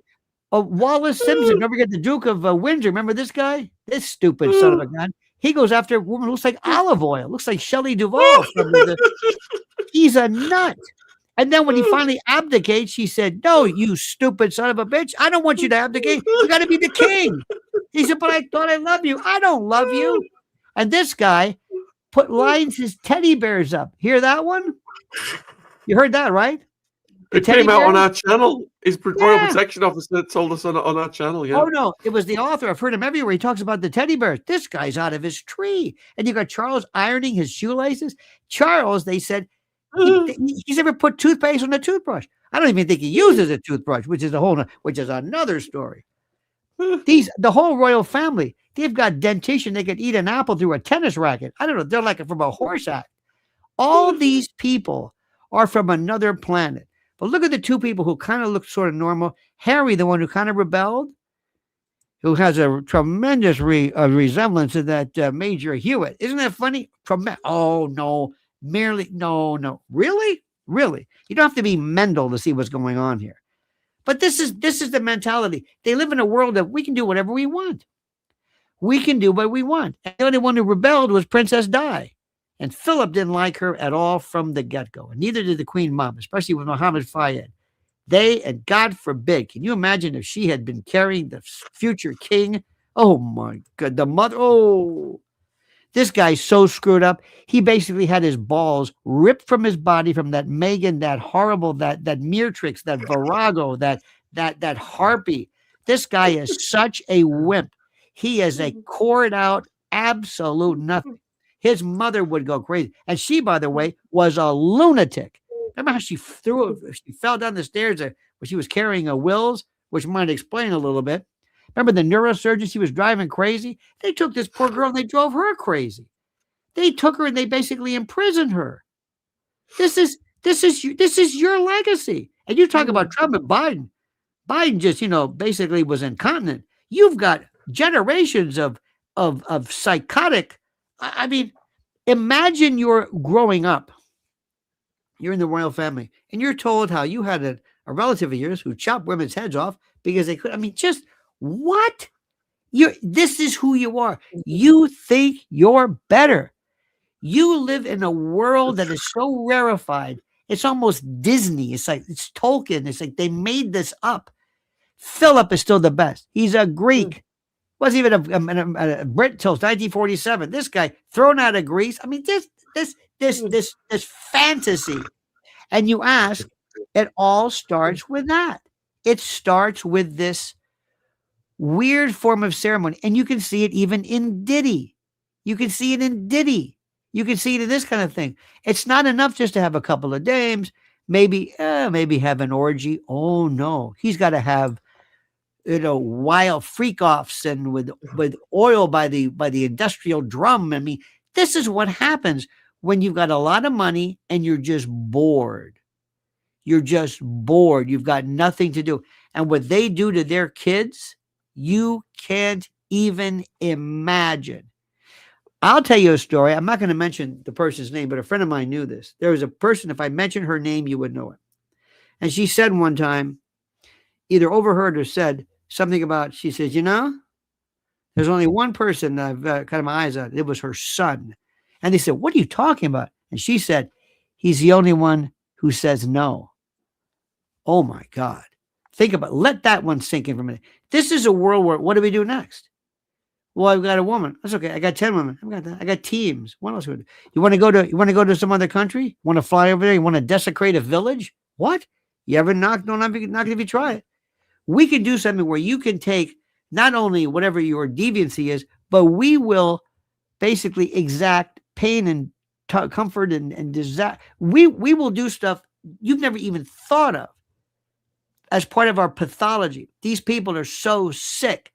S2: Wallace Simpson, don't forget the Duke of Windsor. Remember this guy? This stupid son of a gun. He goes after a woman who looks like olive oil. Looks like Shelley Duvall from he's a nut. And then when he finally abdicates, she said, "No, you stupid son of a bitch. I don't want you to abdicate. You got to be the king." He said, "But I thought I loved you." "I don't love you." And this guy lines his teddy bears up. Hear that one? You heard that, right?
S1: It came out on our channel. His Royal Protection Officer told us on our channel. Yeah.
S2: Oh, no. It was the author. I've heard him everywhere. He talks about the teddy bears. This guy's out of his tree. And you got Charles ironing his shoelaces. Charles, they said, he's never put toothpaste on a toothbrush. I don't even think he uses a toothbrush, which is another story. The whole royal family, they've got dentition. They could eat an apple through a tennis racket. I don't know. They're like from a horse act. All these people are from another planet. But look at the two people who kind of look sort of normal. Harry, the one who kind of rebelled, who has a tremendous resemblance to that Major Hewitt. Isn't that funny? Oh, no. No. Really? You don't have to be Mendel to see what's going on here. But this is the mentality. They live in a world that we can do whatever we want. We can do what we want. And the only one who rebelled was Princess Di. And Philip didn't like her at all from the get-go. And neither did the Queen Mom, especially with Mohammed Fayed. And God forbid, can you imagine if she had been carrying the future king? Oh, my God. The mother. Oh, this guy's so screwed up. He basically had his balls ripped from his body from that Megan, that horrible, that Meretrix, that Virago, that Harpy. This guy is such a wimp. He is a cored out, absolute nothing. His mother would go crazy. And she, by the way, was a lunatic. Remember how she fell down the stairs when she was carrying a Wills, which might explain a little bit. Remember the neurosurgeon, she was driving crazy? They took this poor girl and they drove her crazy. They took her and they basically imprisoned her. This is your legacy. And you talk about Trump and Biden. Biden just, basically was incontinent. You've got generations of psychotic. I mean, imagine you're growing up. You're in the royal family, and you're told how you had a relative of yours who chopped women's heads off because they could. I mean, just what? This is who you are. You think you're better. You live in a world that is so rarefied. It's almost Disney. It's Tolkien. It's like they made this up. Philip is still the best. He's a Greek. Wasn't even a Brit till 1947. This guy thrown out of Greece. I mean, this fantasy. And you ask, it all starts with that. It starts with this weird form of ceremony. And you can see it even in Diddy. You can see it in this kind of thing. It's not enough just to have a couple of dames, maybe have an orgy. Oh no, he's got to have wild freak offs and with oil by the industrial drum. I mean, this is what happens when you've got a lot of money and you're just bored. You've got nothing to do. And what they do to their kids, you can't even imagine. I'll tell you a story. I'm not going to mention the person's name, but a friend of mine knew this. There was a person, if I mentioned her name, you would know it. And she said one time, either overheard or said something about, she says, there's only one person I've kind of my eyes on. It was her son. And they said, "What are you talking about?" And she said, "He's the only one who says no." Oh my God. Let that one sink in for a minute. This is a world where, what do we do next? Well, I've got a woman. That's okay. I got 10 women. I got teams. What else would you want to go to some other country? Want to fly over there? You want to desecrate a village? What? You ever knocked on if you try it. We can do something where you can take not only whatever your deviancy is, but we will basically exact pain and comfort and disaster. We will do stuff you've never even thought of as part of our pathology. These people are so sick.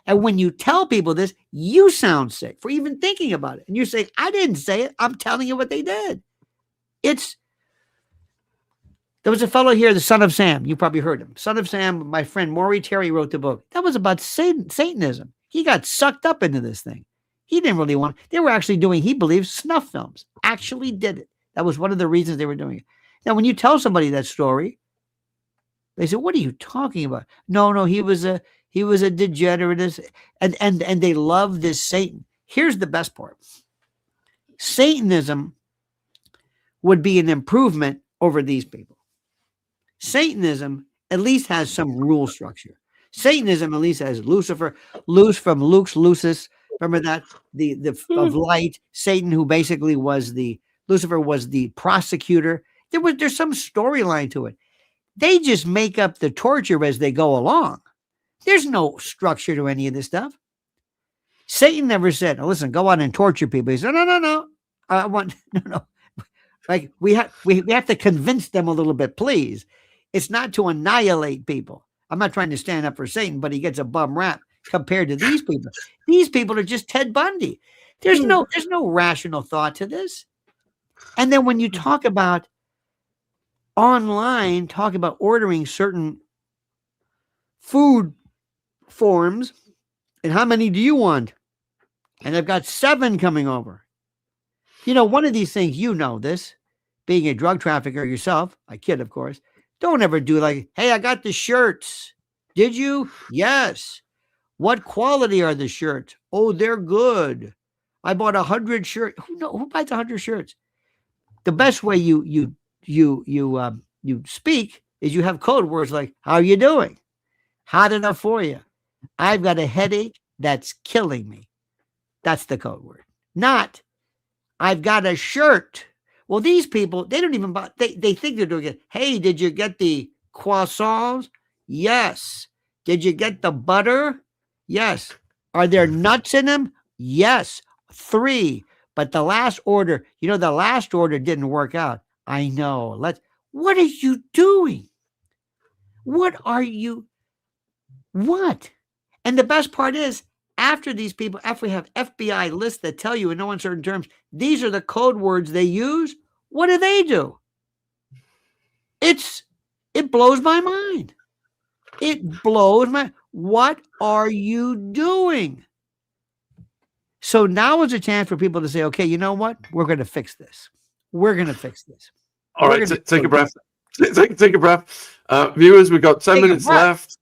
S2: And when you tell people this, you sound sick for even thinking about it. And you're saying, I didn't say it. I'm telling you what they did. There was a fellow here, the Son of Sam. You probably heard him. Son of Sam, my friend Maury Terry wrote the book. That was about Satanism. He got sucked up into this thing. He didn't really want. They were actually doing, he believes, snuff films. Actually did it. That was one of the reasons they were doing it. Now, when you tell somebody that story, they say, "What are you talking about?" No, he was a degenerate, and they love this Satan. Here's the best part: Satanism would be an improvement over these people. Satanism at least has some rule structure. Satanism at least has Lucifer, loose from Lux Lucis. Remember that the of light, Satan, who basically was Lucifer was the prosecutor. There's some storyline to it. They just make up the torture as they go along. There's no structure to any of this stuff. Satan never said, oh, "Listen, go out and torture people." He said, "No. I want no. Like we have to convince them a little bit, please. It's not to annihilate people." I'm not trying to stand up for Satan, but he gets a bum rap compared to these people. These people are just Ted Bundy. There's no rational thought to this. And then when you talk about online, talk about ordering certain food forms, and how many do you want? And I've got 7 coming over. One of these things, this, being a drug trafficker yourself, I kid, of course, don't ever do like, "Hey, I got the shirts. Did you?" "Yes." "What quality are the shirts?" "Oh, they're good. I bought 100 shirts." Who buys 100 shirts? The best way you speak is you have code words like, "How you doing? Hot enough for you? I've got a headache that's killing me." That's the code word. Not, "I've got a shirt." Well, these people, they don't even buy, they think they're doing it. "Hey, did you get the croissants?" "Yes." "Did you get the butter?" "Yes." "Are there nuts in them?" "Yes, 3. But the last order, the last order didn't work out." "I know. What are you doing? What? And the best part is, after these people, after we have FBI lists that tell you in no uncertain terms, these are the code words they use, what do? It blows my mind. It blows my, what are you doing? So now is a chance for people to say, okay, you know what? We're going to fix this. We're going to fix this.
S1: All right, take a breath. Take a breath. Viewers, we've got 10 minutes left.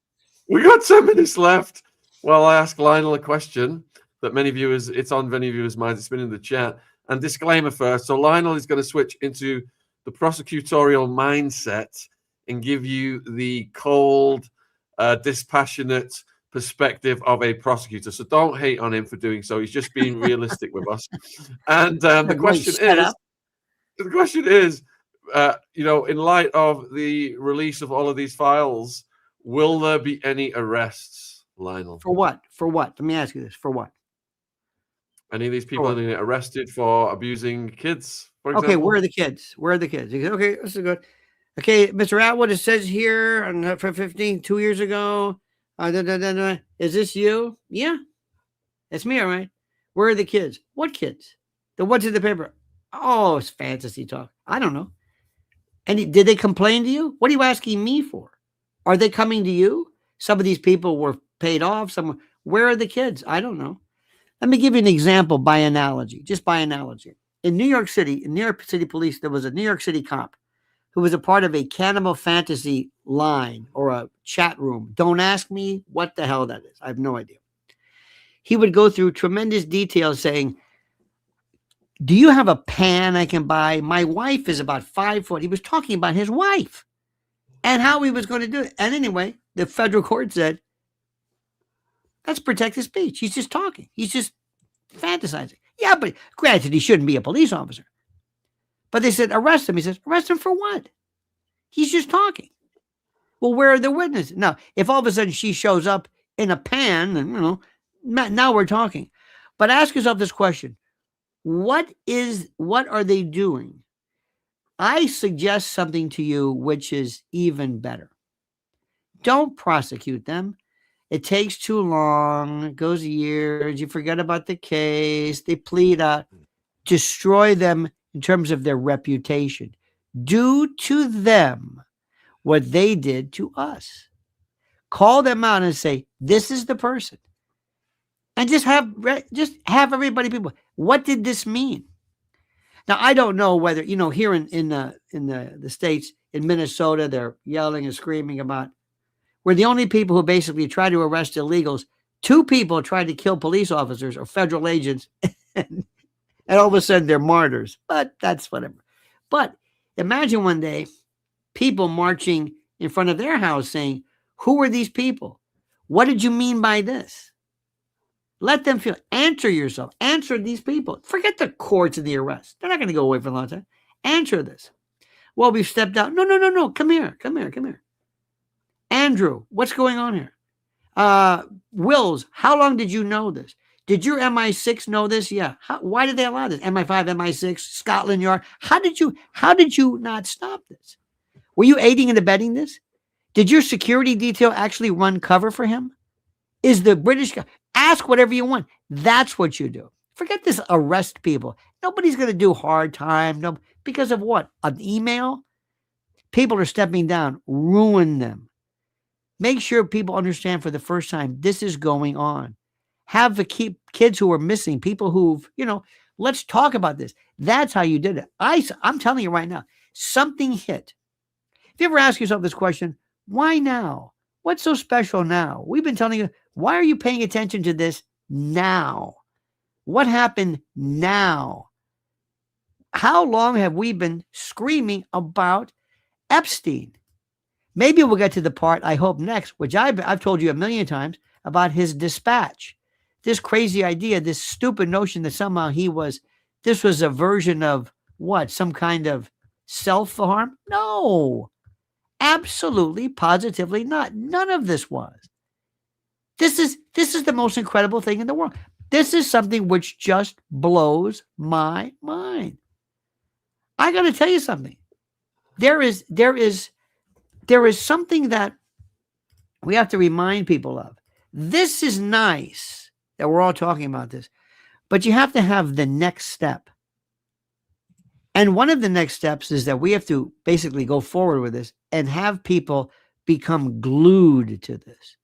S1: We got 10 minutes left. Well, I ask Lionel a question that it's on many viewers' minds. It's been in the chat. And disclaimer first. So Lionel is going to switch into the prosecutorial mindset and give you the cold, dispassionate perspective of a prosecutor. So don't hate on him for doing so. He's just being realistic with us. And the question is, in light of the release of all of these files, will there be any arrests, Lionel?
S2: For what? Let me ask you this. For what?
S1: Any of these people are going to get arrested for abusing kids, for example?
S2: Okay, where are the kids? Okay, this is good. Okay, Mr. Attwood, it says here for 2 years ago. Is this you? Yeah, it's me, all right. Where are the kids? What kids? What's in the paper? Oh, it's fantasy talk. I don't know. And did they complain to you? What are you asking me for? Are they coming to you? Some of these people were paid off. Where are the kids? I don't know. Let me give you an example by analogy, just by analogy. In New York City Police, there was a New York City cop who was a part of a cannibal fantasy line or a chat room. Don't ask me what the hell that is. I have no idea. He would go through tremendous detail saying, "Do you have a pan I can buy? My wife is about 5 foot." He was talking about his wife and how he was going to do it. And anyway, the federal court said, let's protect his speech. He's just talking. He's just fantasizing. Yeah, but granted, he shouldn't be a police officer. But they said, arrest him. He says, arrest him for what? He's just talking. Well, where are the witnesses? Now, if all of a sudden she shows up in a pan, then, now we're talking. But ask yourself this question. What are they doing? I suggest something to you which is even better. Don't prosecute them. It takes too long. It goes years. You forget about the case. They plead out. Destroy them in terms of their reputation. Do to them what they did to us. Call them out and say, this is the person. And just have everybody, people, what did this mean? Now, I don't know whether, here in the States, in Minnesota, they're yelling and screaming about, we're the only people who basically try to arrest illegals. 2 people tried to kill police officers or federal agents, and all of a sudden they're martyrs. But that's whatever. But imagine one day people marching in front of their house saying, who are these people? What did you mean by this? Let them feel. Answer yourself. Answer these people. Forget the courts and the arrest. They're not going to go away for a long time. Answer this. Well, we've stepped out. No. Come here. Andrew, what's going on here? Wills, how long did you know this? Did your MI6 know this? Yeah. Why did they allow this? MI5, MI6, Scotland Yard. How did you not stop this? Were you aiding and abetting this? Did your security detail actually run cover for him? Is the British guy? Ask whatever you want. That's what you do. Forget this arrest people. Nobody's going to do hard time. No, because of what? An email? People are stepping down. Ruin them. Make sure people understand for the first time this is going on. Have the kids who are missing, people who've, let's talk about this. That's how you did it. I'm telling you right now, something hit. If you ever ask yourself this question, why now? What's so special now? We've been telling you, why are you paying attention to this now? What happened now? How long have we been screaming about Epstein? Maybe we'll get to the part, I hope, next, which I've told you a million times, about his dispatch. This crazy idea, this stupid notion that somehow this was a version of what? Some kind of self-harm? No. Absolutely, positively not. None of this was. This is the most incredible thing in the world. This is something which just blows my mind. I got to tell you something. There is something that we have to remind people of. This is nice that we're all talking about this, but you have to have the next step. And one of the next steps is that we have to basically go forward with this and have people become glued to this,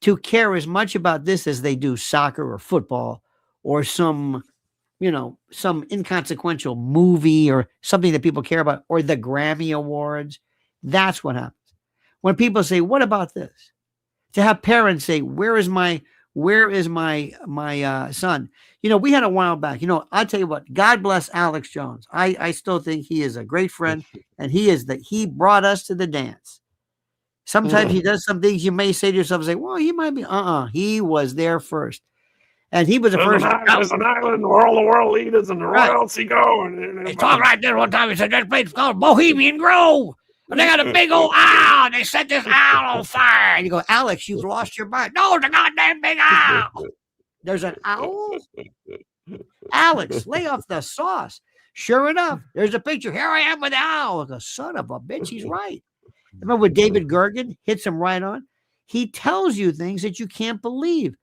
S2: to care as much about this as they do soccer or football or some inconsequential movie or something that people care about, or the Grammy Awards. That's what happens. When people say, what about this? To have parents say, where is my son? We had a while back, I'll tell you what, God bless Alex Jones. I still think he is a great friend, and he brought us to the dance. Sometimes he does some things you may say to yourself, say, well, he might be, he was there first. And he was the first.
S1: There's an island where all the world leaders and the royalty go.
S2: He talked like this one time. He said, this place is called Bohemian Grove. And they got a big old owl. And they set this owl on fire. And you go, Alex, you've lost your mind. No, it's a goddamn big owl. There's an owl? Alex, lay off the sauce. Sure enough, there's a picture. Here I am with the owl. The son of a bitch, he's right. Remember when David Gergen hits him right on? He tells you things that you can't believe.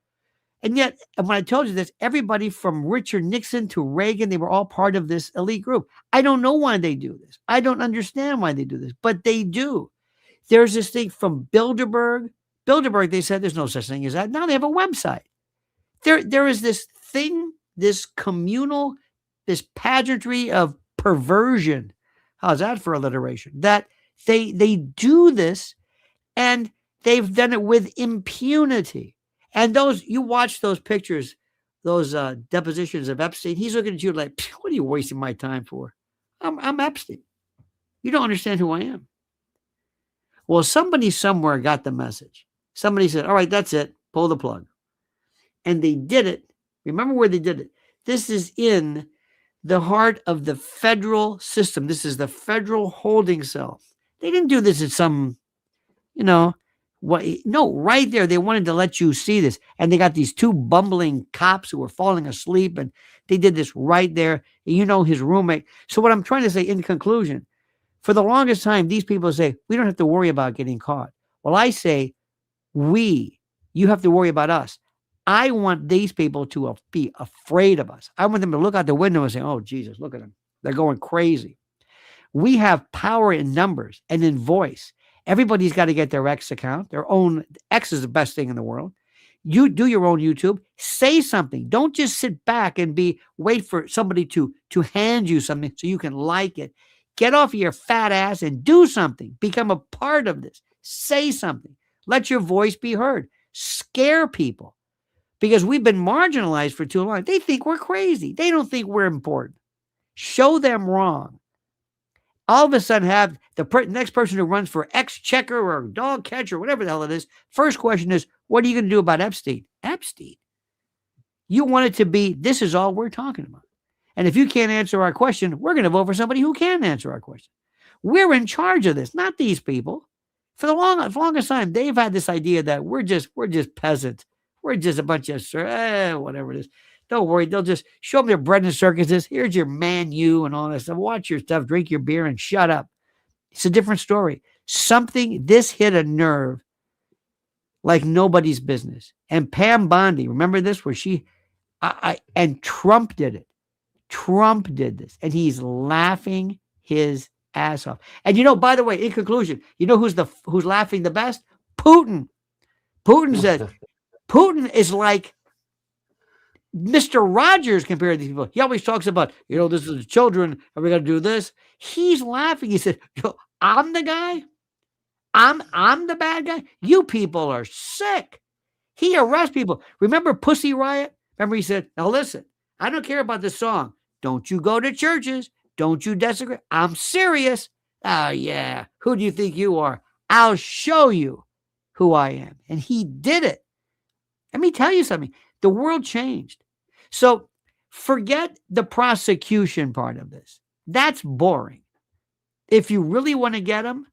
S2: And yet, when I told you this, everybody from Richard Nixon to Reagan, they were all part of this elite group. I don't know why they do this. I don't understand why they do this, but they do. There's this thing from Bilderberg. Bilderberg, they said there's no such thing as that. Now they have a website. There is this thing, this communal, this pageantry of perversion. How's that for alliteration? That they do this, and they've done it with impunity. And you watch those pictures, those depositions of Epstein, he's looking at you like, what are you wasting my time for? I'm Epstein. You don't understand who I am. Well, somebody somewhere got the message. Somebody said, all right, that's it. Pull the plug. And they did it. Remember where they did it. This is in the heart of the federal system. This is the federal holding cell. They didn't do this at some, no, right there. They wanted to let you see this. And they got these 2 bumbling cops who were falling asleep. And they did this right there. And his roommate. So what I'm trying to say in conclusion, for the longest time, these people say, we don't have to worry about getting caught. Well, I say, you have to worry about us. I want these people to be afraid of us. I want them to look out the window and say, oh, Jesus, look at them. They're going crazy. We have power in numbers and in voice. Everybody's got to get their X account. Their own X is the best thing in the world. You do your own YouTube. Say something. Don't just sit back and wait for somebody to hand you something so you can like it. Get off of your fat ass and do something. Become a part of this. Say something. Let your voice be heard. Scare people, because we've been marginalized for too long. They think we're crazy. They don't think we're important. Show them wrong. All of a sudden have the next person who runs for exchequer or dog catcher, whatever the hell it is. First question is, what are you going to do about Epstein? Epstein. You want it to be, this is all we're talking about. And if you can't answer our question, we're going to vote for somebody who can answer our question. We're in charge of this, not these people. For the longest time, they've had this idea that we're just peasants. We're just a bunch of whatever it is. Don't worry, they'll just show them their bread and circuses. Here's your Man U and all that stuff. Watch your stuff, drink your beer, and shut up. It's a different story. This hit a nerve like nobody's business. And Pam Bondi, remember this, where and Trump did it. Trump did this, and he's laughing his ass off. And by the way, in conclusion, who's laughing the best? Putin. Putin says, Putin is like Mr. Rogers compared to these people. He always talks about, this is the children, and we're going to do this. He's laughing. He said, I'm the guy. I'm the bad guy. You people are sick. He arrests people. Remember Pussy Riot? Remember he said, now listen, I don't care about this song. Don't you go to churches. Don't you desecrate. I'm serious. Oh, yeah. Who do you think you are? I'll show you who I am. And he did it. Let me tell you something. The world changed. So forget the prosecution part of this. That's boring. If you really want to get them,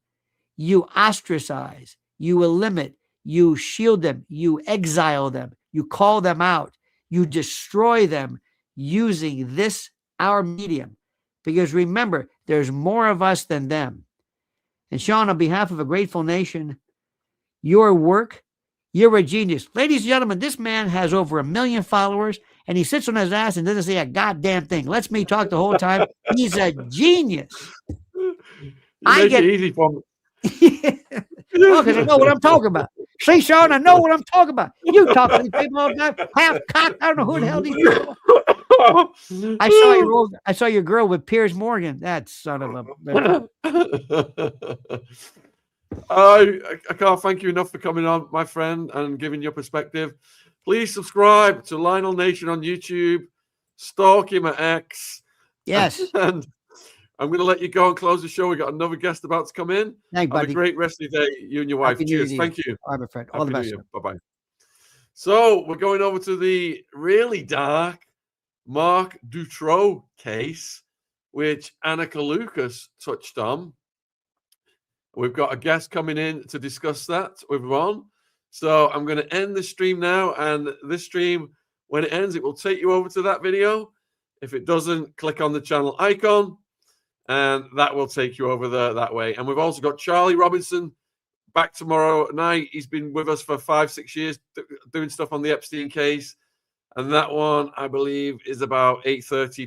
S2: you ostracize, you eliminate, you shield them, you exile them, you call them out, you destroy them using this, our medium. Because remember, there's more of us than them. And Shaun, on behalf of a grateful nation, your work, you're a genius. Ladies and gentlemen, this man has over 1 million followers, and he sits on his ass and doesn't say a goddamn thing. Lets me talk the whole time. He's a genius.
S1: I get it easy for me.
S2: Well, because I know what I'm talking about. See, Shaun, I know what I'm talking about. You talk to these people all the time, half cocked. I don't know who the hell these people are. I saw your girl with Piers Morgan. That son of a.
S1: I can't thank you enough for coming on, my friend, and giving your perspective. Please subscribe to Lionel Nation on YouTube. Stalk him at X.
S2: Yes.
S1: And I'm going to let you go and close the show. We've got another guest about to come in.
S2: Thanks,
S1: Have a great rest of your day, you and your wife. Cheers. Thank you.
S2: All right, my friend. All the best.
S1: Bye-bye. So we're going over to the really dark Mark Dutroux case, which Anna Kalukas touched on. We've got a guest coming in to discuss that with Ron. So I'm going to end the stream now. And this stream, when it ends, it will take you over to that video. If it doesn't, click on the channel icon, and that will take you over there that way. And we've also got Charlie Robinson back tomorrow night. He's been with us for 5-6 years doing stuff on the Epstein case. And that one, I believe, is about 8:30